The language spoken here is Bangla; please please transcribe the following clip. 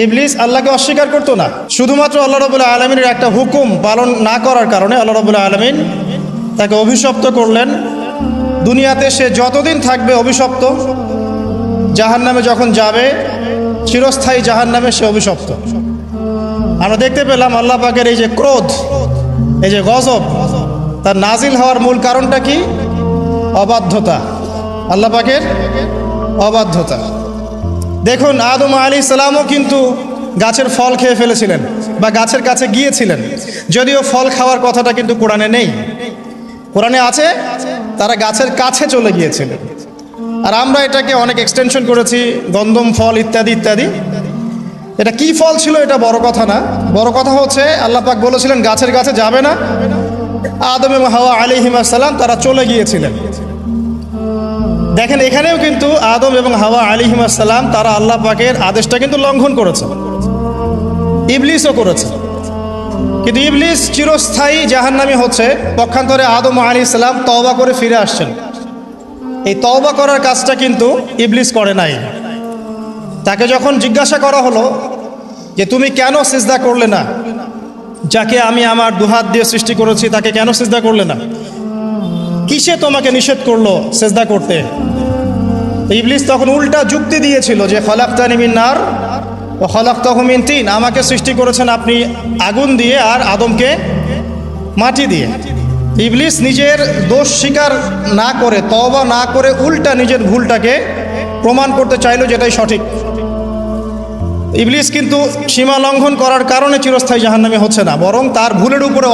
ইবলিস আল্লাহকে অস্বীকার করতো না, শুধুমাত্র আল্লাহ রাব্বুল আলামিনের একটা হুকুম পালন না করার কারণে আল্লাহ রাব্বুল আলামিন তাকে অভিশপ্ত করলেন। দুনিয়াতে সে যতদিন থাকবে অভিশপ্ত, জাহান্নামে যখন যাবে চিরস্থায়ী জাহান্নামে সে অভিশপ্ত। আমরা দেখতে পেলাম আল্লাহ পাকের এই যে ক্রোধ, এই যে গজব, তার নাজিল হওয়ার মূল কারণটা কি? অবাধ্যতা, আল্লাহ পাকের অবাধ্যতা। দেখুন আদম আলাইহিস সালামও কিন্তু গাছের ফল খেয়ে ফেলেছিলেন বা গাছের কাছে গিয়েছিলেন, যদিও ফল খাওয়ার কথাটা কিন্তু কোরআনে নেই। কোরআনে আছে তারা গাছের কাছে চলে গিয়েছিলেন। আর আমরা এটাকে অনেক এক্সটেনশন করেছি, গন্ধম ফল ইত্যাদি ইত্যাদি। এটা কি ফল ছিল এটা বড় কথা না, বড় কথা হচ্ছে আল্লাহ পাক বলেছিলেন গাছের কাছে যাবে না। আদম এবং হাওয়া আলাইহিস সালাম তারা চলে গিয়েছিলেন। দেখেন এখানেও কিন্তু আদম এবং হাওয়া আলাইহিস সালাম তারা আল্লাহ পাকের আদেশটা কিন্তু লঙ্ঘন করেছে, ইবলিসও করেছে। কিন্তু ইবলিস চিরস্থায়ী জাহান্নামী হচ্ছে, পক্ষান্তরে আদম আলাইহিস সালাম তওবা করে ফিরে আসছেন। এই তওবা করার কাজটা কিন্তু ইবলিস করে নাই। তাকে যখন জিজ্ঞাসা করা হলো যে তুমি কেন সিজদা করলে না, যাকে আমি আমার দুহাত দিয়ে সৃষ্টি করেছি তাকে কেন সিজদা করলে না, কিসে তোমাকে নিষেধ করলো সিজদা করতে? ইবলিস তখন উল্টা যুক্তি দিয়েছিল যে খলাকতানি মিন নার ওয়া খলাকতাহু মিন তিন, আমাকে সৃষ্টি করেছেন আপনি আগুন দিয়ে আর আদমকে মাটি দিয়ে। ইবলিস নিজের দোষ স্বীকার না করে, তওবা না করে, উল্টা নিজের ভুলটাকে প্রমাণ করতে চাইলো যেটাই সঠিক। ইবলিস কিন্তু সীমা লঙ্ঘন করার কারণে চিরস্থায়ী জাহান্নামী হচ্ছে না, বরং তার ভুলের উপরে